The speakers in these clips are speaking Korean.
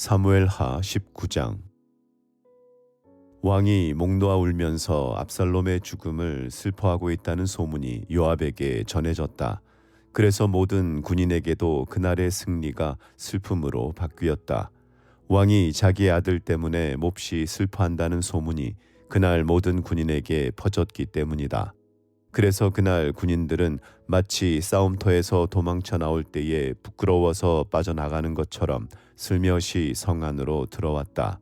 사무엘하 19장. 왕이 목 놓아 울면서 압살롬의 죽음을 슬퍼하고 있다는 소문이 요압에게 전해졌다. 그래서 모든 군인에게도 그날의 승리가 슬픔으로 바뀌었다. 왕이 자기 아들 때문에 몹시 슬퍼한다는 소문이 그날 모든 군인에게 퍼졌기 때문이다. 그래서 그날 군인들은 마치 싸움터에서 도망쳐 나올 때에 부끄러워서 빠져나가는 것처럼 슬며시 성 안으로 들어왔다.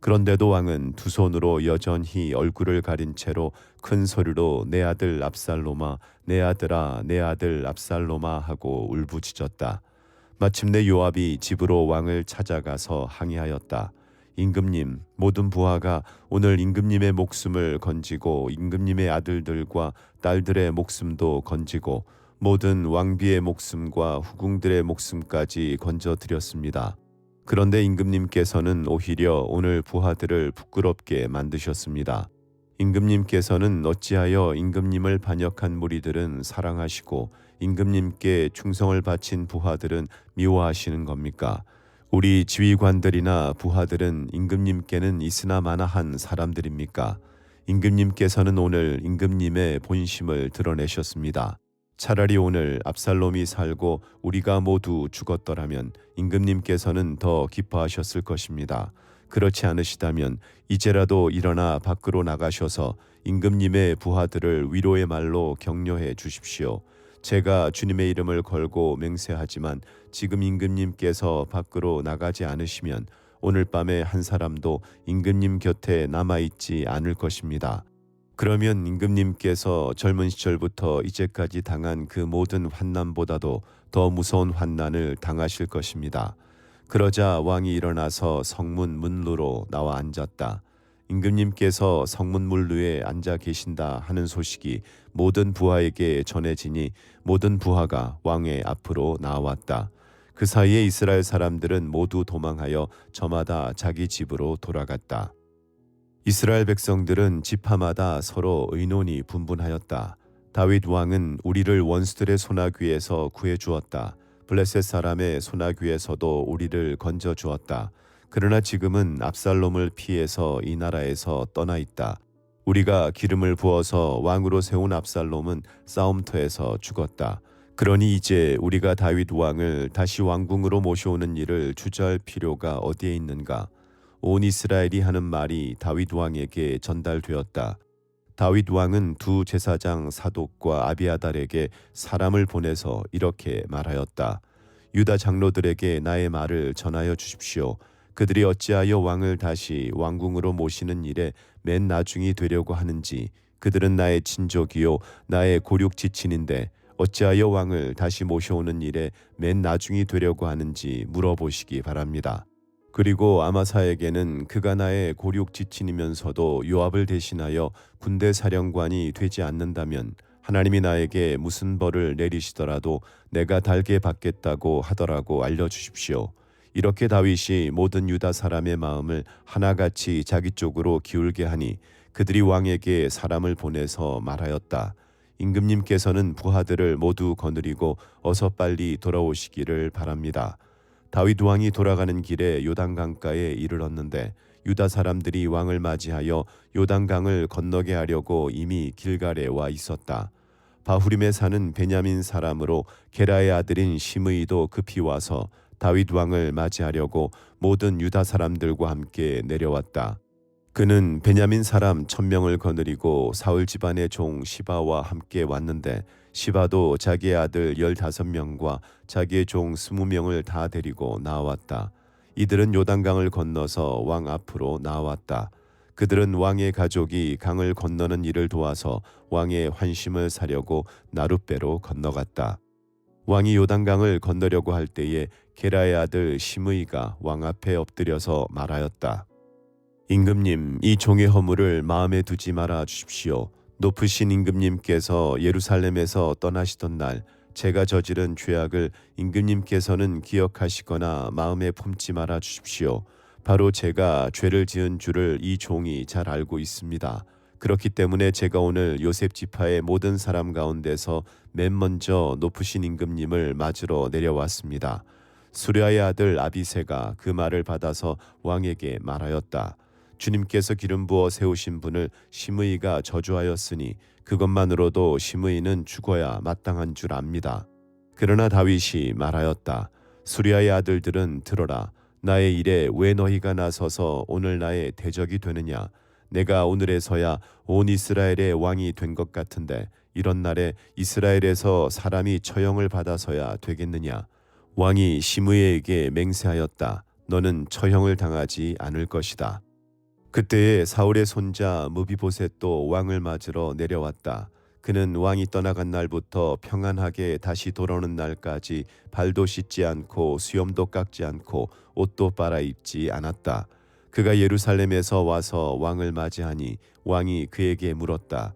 그런데도 왕은 두 손으로 여전히 얼굴을 가린 채로 큰 소리로 내 아들 압살롬아, 내 아들아, 내 아들 압살롬아 하고 울부짖었다. 마침내 요압이 집으로 왕을 찾아가서 항의하였다. 임금님, 모든 부하가 오늘 임금님의 목숨을 건지고 임금님의 아들들과 딸들의 목숨도 건지고 모든 왕비의 목숨과 후궁들의 목숨까지 건져드렸습니다. 그런데 임금님께서는 오히려 오늘 부하들을 부끄럽게 만드셨습니다. 임금님께서는 어찌하여 임금님을 반역한 무리들은 사랑하시고 임금님께 충성을 바친 부하들은 미워하시는 겁니까? 우리 지휘관들이나 부하들은 임금님께는 있으나 마나한 사람들입니까? 임금님께서는 오늘 임금님의 본심을 드러내셨습니다. 차라리 오늘 압살롬이 살고 우리가 모두 죽었더라면 임금님께서는 더 기뻐하셨을 것입니다. 그렇지 않으시다면 이제라도 일어나 밖으로 나가셔서 임금님의 부하들을 위로의 말로 격려해 주십시오. 제가 주님의 이름을 걸고 맹세하지만 지금 임금님께서 밖으로 나가지 않으시면 오늘 밤에 한 사람도 임금님 곁에 남아있지 않을 것입니다. 그러면 임금님께서 젊은 시절부터 이제까지 당한 그 모든 환난보다도 더 무서운 환난을 당하실 것입니다. 그러자 왕이 일어나서 성문 문루로 나와 앉았다. 임금님께서 성문 문루에 앉아 계신다 하는 소식이 모든 부하에게 전해지니 모든 부하가 왕의 앞으로 나왔다. 그 사이에 이스라엘 사람들은 모두 도망하여 저마다 자기 집으로 돌아갔다. 이스라엘 백성들은 지파마다 서로 의논이 분분하였다. 다윗 왕은 우리를 원수들의 소나귀에서 구해주었다. 블레셋 사람의 소나귀에서도 우리를 건져주었다. 그러나 지금은 압살롬을 피해서 이 나라에서 떠나 있다. 우리가 기름을 부어서 왕으로 세운 압살롬은 싸움터에서 죽었다. 그러니 이제 우리가 다윗 왕을 다시 왕궁으로 모셔오는 일을 주저할 필요가 어디에 있는가? 온 이스라엘이 하는 말이 다윗 왕에게 전달되었다. 다윗 왕은 두 제사장 사독과 아비아달에게 사람을 보내서 이렇게 말하였다. 유다 장로들에게 나의 말을 전하여 주십시오. 그들이 어찌하여 왕을 다시 왕궁으로 모시는 일에 맨 나중이 되려고 하는지, 그들은 나의 친족이요 나의 고륙 지친인데 어찌하여 왕을 다시 모셔오는 일에 맨 나중이 되려고 하는지 물어보시기 바랍니다. 그리고 아마사에게는 그가 나의 고륙 지친이면서도 요압을 대신하여 군대 사령관이 되지 않는다면 하나님이 나에게 무슨 벌을 내리시더라도 내가 달게 받겠다고 하더라고 알려주십시오. 이렇게 다윗이 모든 유다 사람의 마음을 하나같이 자기 쪽으로 기울게 하니 그들이 왕에게 사람을 보내서 말하였다. 임금님께서는 부하들을 모두 거느리고 어서 빨리 돌아오시기를 바랍니다. 다윗 왕이 돌아가는 길에 요단강가에 이르렀는데 유다 사람들이 왕을 맞이하여 요단강을 건너게 하려고 이미 길갈에 와 있었다. 바후림에 사는 베냐민 사람으로 게라의 아들인 시므이도 급히 와서 다윗 왕을 맞이하려고 모든 유다 사람들과 함께 내려왔다. 그는 베냐민 사람 1000명을 거느리고 사울 집안의 종 시바와 함께 왔는데 시바도 자기의 아들 15명과 자기의 종 20명을 다 데리고 나왔다. 이들은 요단강을 건너서 왕 앞으로 나왔다. 그들은 왕의 가족이 강을 건너는 일을 도와서 왕의 환심을 사려고 나룻배로 건너갔다. 왕이 요단강을 건너려고 할 때에 게라의 아들 시므이가 왕 앞에 엎드려서 말하였다. 임금님, 이 종의 허물을 마음에 두지 말아 주십시오. 높으신 임금님께서 예루살렘에서 떠나시던 날 제가 저지른 죄악을 임금님께서는 기억하시거나 마음에 품지 말아 주십시오. 바로 제가 죄를 지은 줄을 이 종이 잘 알고 있습니다. 그렇기 때문에 제가 오늘 요셉 지파의 모든 사람 가운데서 맨 먼저 높으신 임금님을 맞으러 내려왔습니다. 수랴의 아들 아비새가 그 말을 받아서 왕에게 말하였다. 주님께서 기름 부어 세우신 분을 심의가 저주하였으니 그것만으로도 심의는 죽어야 마땅한 줄 압니다. 그러나 다윗이 말하였다. 수랴의 아들들은 들어라. 나의 일에 왜 너희가 나서서 오늘 나의 대적이 되느냐. 내가 오늘에서야 온 이스라엘의 왕이 된 것 같은데 이런 날에 이스라엘에서 사람이 처형을 받아서야 되겠느냐. 왕이 심의에게 맹세하였다. 너는 처형을 당하지 않을 것이다. 그때에 사울의 손자 무비보셋도 왕을 맞으러 내려왔다. 그는 왕이 떠나간 날부터 평안하게 다시 돌아오는 날까지 발도 씻지 않고 수염도 깎지 않고 옷도 빨아입지 않았다. 그가 예루살렘에서 와서 왕을 맞이하니 왕이 그에게 물었다.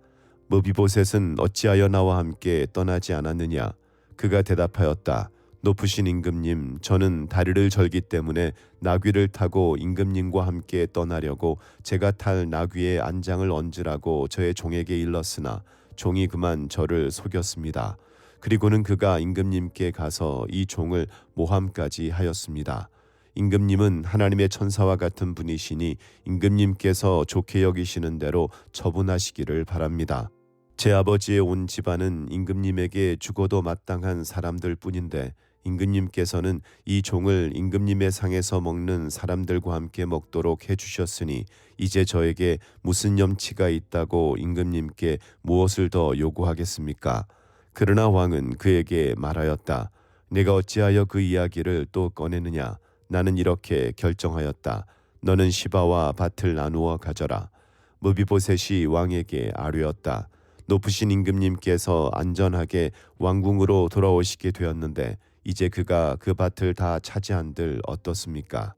무비보셋은 어찌하여 나와 함께 떠나지 않았느냐? 그가 대답하였다. 높으신 임금님, 저는 다리를 절기 때문에 나귀를 타고 임금님과 함께 떠나려고 제가 탈 나귀의 안장을 얹으라고 저의 종에게 일렀으나 종이 그만 저를 속였습니다. 그리고는 그가 임금님께 가서 이 종을 모함까지 하였습니다. 임금님은 하나님의 천사와 같은 분이시니 임금님께서 좋게 여기시는 대로 처분하시기를 바랍니다. 제 아버지의 온 집안은 임금님에게 죽어도 마땅한 사람들 뿐인데 임금님께서는 이 종을 임금님의 상에서 먹는 사람들과 함께 먹도록 해주셨으니 이제 저에게 무슨 염치가 있다고 임금님께 무엇을 더 요구하겠습니까? 그러나 왕은 그에게 말하였다. 내가 어찌하여 그 이야기를 또 꺼내느냐? 나는 이렇게 결정하였다. 너는 시바와 밭을 나누어 가져라. 무비보셋이 왕에게 아뢰었다. 높으신 임금님께서 안전하게 왕궁으로 돌아오시게 되었는데 이제 그가 그 밭을 다 차지한들 어떻습니까?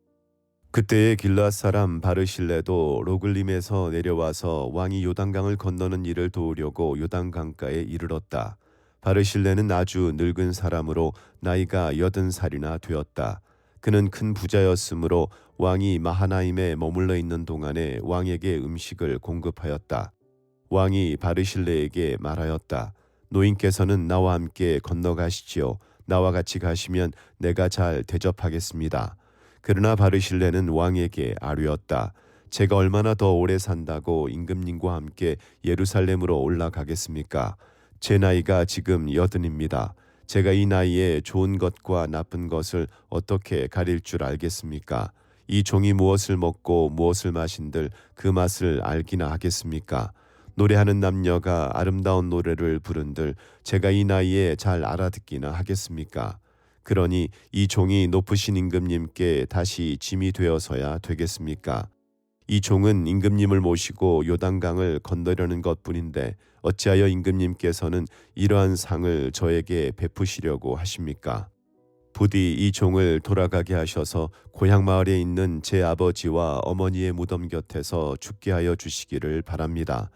그때의 길앗 사람 바르실레도 로글림에서 내려와서 왕이 요단강을 건너는 일을 도우려고 요단강가에 이르렀다. 바르실레는 아주 늙은 사람으로 나이가 80살이나 되었다. 그는 큰 부자였으므로 왕이 마하나임에 머물러 있는 동안에 왕에게 음식을 공급하였다. 왕이 바르실레에게 말하였다. 노인께서는 나와 함께 건너가시지요. 나와 같이 가시면 내가 잘 대접하겠습니다. 그러나 바르실레는 왕에게 아뢰었다. 제가 얼마나 더 오래 산다고 임금님과 함께 예루살렘으로 올라가겠습니까? 제 나이가 지금 80입니다. 제가 이 나이에 좋은 것과 나쁜 것을 어떻게 가릴 줄 알겠습니까? 이 종이 무엇을 먹고 무엇을 마신들 그 맛을 알기나 하겠습니까? 노래하는 남녀가 아름다운 노래를 부른들 제가 이 나이에 잘 알아듣기나 하겠습니까? 그러니 이 종이 높으신 임금님께 다시 짐이 되어서야 되겠습니까? 이 종은 임금님을 모시고 요단강을 건너려는 것뿐인데 어찌하여 임금님께서는 이러한 상을 저에게 베푸시려고 하십니까? 부디 이 종을 돌아가게 하셔서 고향 마을에 있는 제 아버지와 어머니의 무덤 곁에서 죽게 하여 주시기를 바랍니다.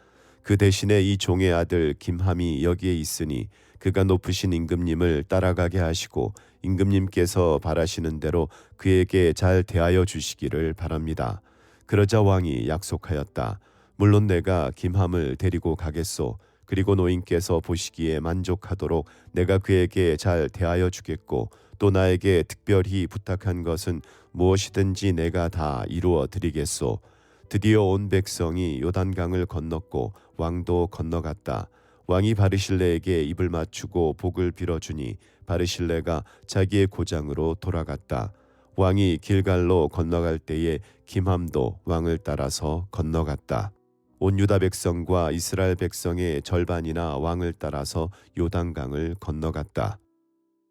그 대신에 이 종의 아들 김함이 여기에 있으니 그가 높으신 임금님을 따라가게 하시고 임금님께서 바라시는 대로 그에게 잘 대하여 주시기를 바랍니다. 그러자 왕이 약속하였다. 물론 내가 김함을 데리고 가겠소. 그리고 노인께서 보시기에 만족하도록 내가 그에게 잘 대하여 주겠고 또 나에게 특별히 부탁한 것은 무엇이든지 내가 다 이루어 드리겠소. 드디어 온 백성이 요단강을 건넜고 왕도 건너갔다. 왕이 바르실레에게 입을 맞추고 복을 빌어주니 바르실레가 자기의 고장으로 돌아갔다. 왕이 길갈로 건너갈 때에 김함도 왕을 따라서 건너갔다. 온 유다 백성과 이스라엘 백성의 절반이나 왕을 따라서 요단강을 건너갔다.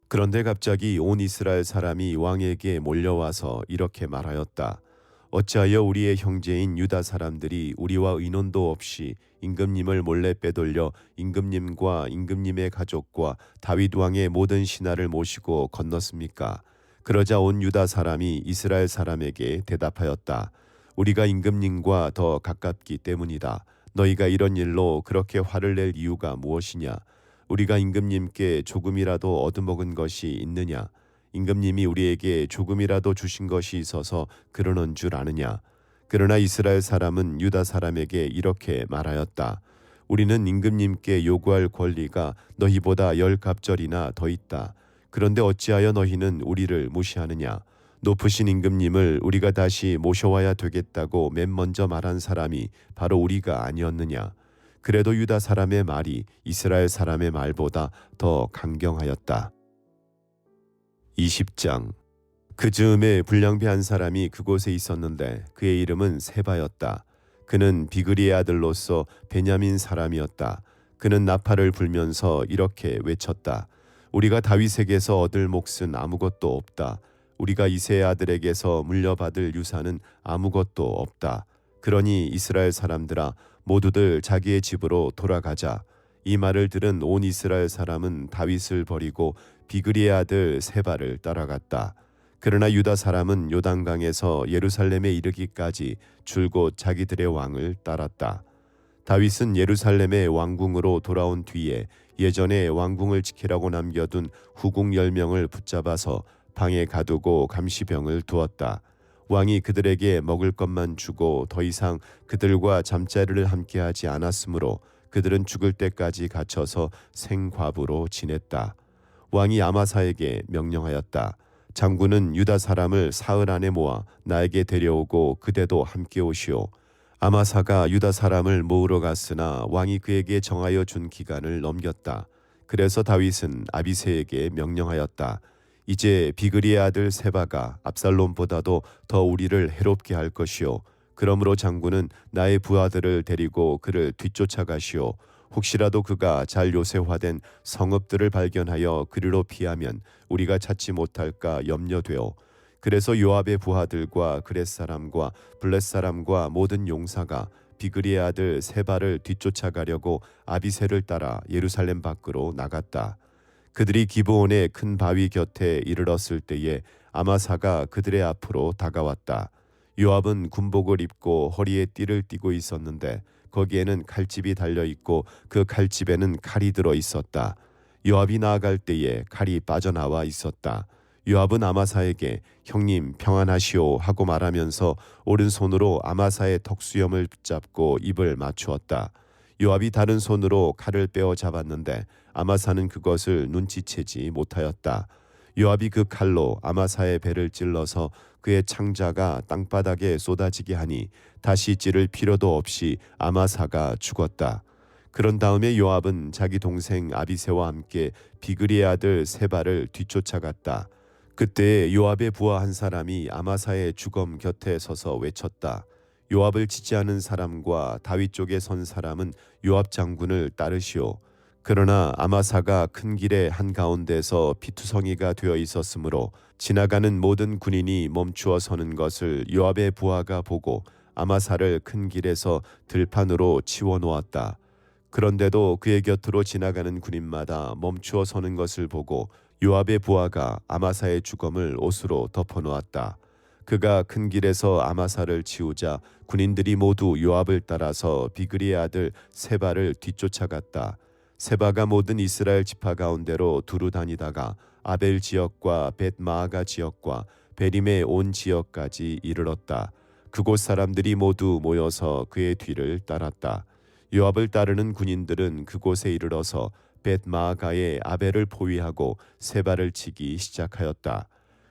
그런데 갑자기 온 이스라엘 사람이 왕에게 몰려와서 이렇게 말하였다. 어찌하여 우리의 형제인 유다 사람들이 우리와 의논도 없이 임금님을 몰래 빼돌려 임금님과 임금님의 가족과 다윗 왕의 모든 신하를 모시고 건넜습니까? 그러자 온 유다 사람이 이스라엘 사람에게 대답하였다. 우리가 임금님과 더 가깝기 때문이다. 너희가 이런 일로 그렇게 화를 낼 이유가 무엇이냐? 우리가 임금님께 조금이라도 얻어먹은 것이 있느냐? 임금님이 우리에게 조금이라도 주신 것이 있어서 그러는 줄 아느냐? 그러나 이스라엘 사람은 유다 사람에게 이렇게 말하였다. 우리는 임금님께 요구할 권리가 너희보다 10갑절이나 더 있다. 그런데 어찌하여 너희는 우리를 무시하느냐? 높으신 임금님을 우리가 다시 모셔와야 되겠다고 맨 먼저 말한 사람이 바로 우리가 아니었느냐? 그래도 유다 사람의 말이 이스라엘 사람의 말보다 더 강경하였다. 20장. 그 즈음에 불량배 한 사람이 그곳에 있었는데 그의 이름은 세바였다. 그는 비그리의 아들로서 베냐민 사람이었다. 그는 나팔을 불면서 이렇게 외쳤다. 우리가 다윗에게서 얻을 몫은 아무것도 없다. 우리가 이새의 아들에게서 물려받을 유산은 아무것도 없다. 그러니 이스라엘 사람들아 모두들 자기의 집으로 돌아가자. 이 말을 들은 온 이스라엘 사람은 다윗을 버리고 비그리의 아들 세바를 따라갔다. 그러나 유다 사람은 요단강에서 예루살렘에 이르기까지 줄곧 자기들의 왕을 따랐다. 다윗은 예루살렘의 왕궁으로 돌아온 뒤에 예전에 왕궁을 지키라고 남겨둔 후궁 10명을 붙잡아서 방에 가두고 감시병을 두었다. 왕이 그들에게 먹을 것만 주고 더 이상 그들과 잠자리를 함께하지 않았으므로 그들은 죽을 때까지 갇혀서 생과부로 지냈다. 왕이 아마사에게 명령하였다. 장군은 유다 사람을 사흘 안에 모아 나에게 데려오고 그대도 함께 오시오. 아마사가 유다 사람을 모으러 갔으나 왕이 그에게 정하여 준 기간을 넘겼다. 그래서 다윗은 아비새에게 명령하였다. 이제 비그리의 아들 세바가 압살롬보다도 더 우리를 해롭게 할 것이오. 그러므로 장군은 나의 부하들을 데리고 그를 뒤쫓아가시오. 혹시라도 그가 잘 요새화된 성읍들을 발견하여 그리로 피하면 우리가 찾지 못할까 염려되오. 그래서 요압의 부하들과 그렛 사람과 블렛 사람과 모든 용사가 비그리의 아들 세바를 뒤쫓아가려고 아비새를 따라 예루살렘 밖으로 나갔다. 그들이 기브온의 큰 바위 곁에 이르렀을 때에 아마사가 그들의 앞으로 다가왔다. 요압은 군복을 입고 허리에 띠를 띠고 있었는데 거기에는 칼집이 달려있고 그 칼집에는 칼이 들어 있었다. 요압이 나아갈 때에 칼이 빠져나와 있었다. 요압은 아마사에게 형님 평안하시오 하고 말하면서 오른손으로 아마사의 턱수염을 붙잡고 입을 맞추었다. 요압이 다른 손으로 칼을 빼어 잡았는데 아마사는 그것을 눈치채지 못하였다. 요압이 그 칼로 아마사의 배를 찔러서 그의 창자가 땅바닥에 쏟아지게 하니 다시 찌를 필요도 없이 아마사가 죽었다. 그런 다음에 요압은 자기 동생 아비새와 함께 비그리의 아들 세바를 뒤쫓아갔다. 그때 요압의 부하 한 사람이 아마사의 주검 곁에 서서 외쳤다. 요압을 지지하는 사람과 다윗 쪽에 선 사람은 요압 장군을 따르시오. 그러나 아마사가 큰 길의 한가운데서 피투성이가 되어 있었으므로 지나가는 모든 군인이 멈추어 서는 것을 요압의 부하가 보고 아마사를 큰 길에서 들판으로 치워 놓았다. 그런데도 그의 곁으로 지나가는 군인마다 멈추어 서는 것을 보고 요압의 부하가 아마사의 주검을 옷으로 덮어 놓았다. 그가 큰 길에서 아마사를 치우자 군인들이 모두 요압을 따라서 비그리의 아들 세바를 뒤쫓아갔다. 세바가 모든 이스라엘 지파 가운데로 두루 다니다가 아벨 지역과 벳마아가 지역과 베림의 온 지역까지 이르렀다. 그곳 사람들이 모두 모여서 그의 뒤를 따랐다. 요압을 따르는 군인들은 그곳에 이르러서 벳마아가의 아벨을 포위하고 세바를 치기 시작하였다.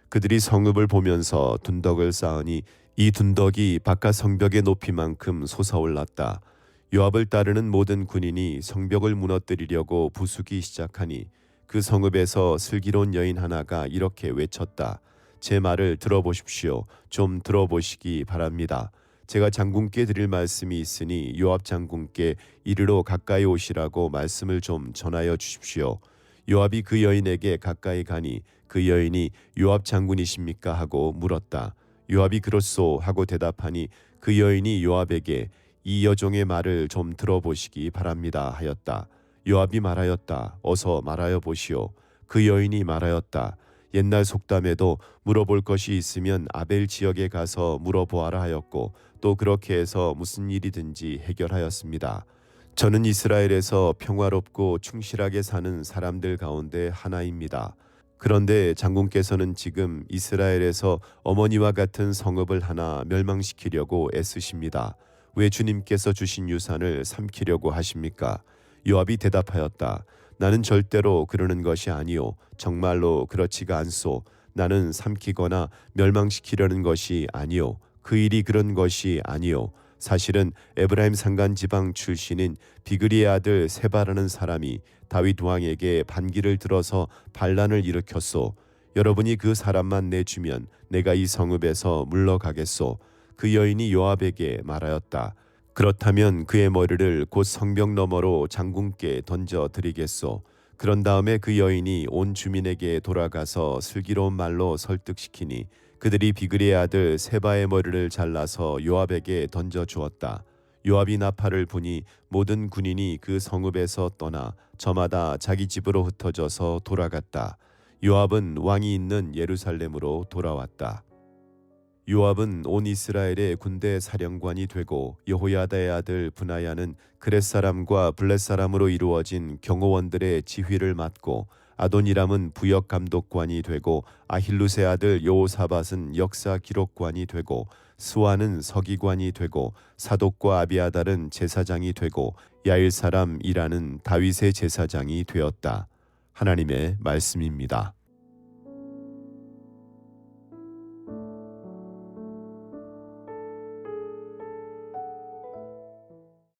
그들이 성읍을 보면서 둔덕을 쌓으니 이 둔덕이 바깥 성벽의 높이만큼 솟아올랐다. 요압을 따르는 모든 군인이 성벽을 무너뜨리려고 부수기 시작하니 그 성읍에서 슬기로운 여인 하나가 이렇게 외쳤다. 제 말을 들어보십시오. 좀 들어보시기 바랍니다. 제가 장군께 드릴 말씀이 있으니 요압 장군께 이리로 가까이 오시라고 말씀을 좀 전하여 주십시오. 요압이 그 여인에게 가까이 가니 그 여인이 요압 장군이십니까 하고 물었다. 요압이 그렇소 하고 대답하니 그 여인이 요압에게 이 여종의 말을 좀 들어보시기 바랍니다 하였다. 요압이 말하였다. 어서 말하여 보시오. 그 여인이 말하였다. 옛날 속담에도 물어볼 것이 있으면 아벨 지역에 가서 물어보아라 하였고 또 그렇게 해서 무슨 일이든지 해결하였습니다. 저는 이스라엘에서 평화롭고 충실하게 사는 사람들 가운데 하나입니다. 그런데 장군께서는 지금 이스라엘에서 어머니와 같은 성읍을 하나 멸망시키려고 애쓰십니다. 왜 주님께서 주신 유산을 삼키려고 하십니까? 요압이 대답하였다. 나는 절대로 그러는 것이 아니요 정말로 그렇지가 않소. 나는 삼키거나 멸망시키려는 것이 아니요 그 일이 그런 것이 아니요 사실은 에브라임 산간 지방 출신인 비그리의 아들 세바라는 사람이 다윗 왕에게 반기를 들어서 반란을 일으켰소. 여러분이 그 사람만 내주면 내가 이 성읍에서 물러가겠소. 그 여인이 요압에게 말하였다. 그렇다면 그의 머리를 곧 성벽 너머로 장군께 던져 드리겠소. 그런 다음에 그 여인이 온 주민에게 돌아가서 슬기로운 말로 설득시키니 그들이 비그리의 아들 세바의 머리를 잘라서 요압에게 던져 주었다. 요압이 나팔을 부니 모든 군인이 그 성읍에서 떠나 저마다 자기 집으로 흩어져서 돌아갔다. 요압은 왕이 있는 예루살렘으로 돌아왔다. 요압은 온 이스라엘의 군대 사령관이 되고 여호야다의 아들 브나야는 그렛 사람과 블렛 사람으로 이루어진 경호원들의 지휘를 맡고 아도니람은 부역 감독관이 되고 아힐룻의 아들 여호사밧은 역사 기록관이 되고 스와는 서기관이 되고 사독과 아비아달은 제사장이 되고 야일 사람 이라는 다윗의 제사장이 되었다. 하나님의 말씀입니다.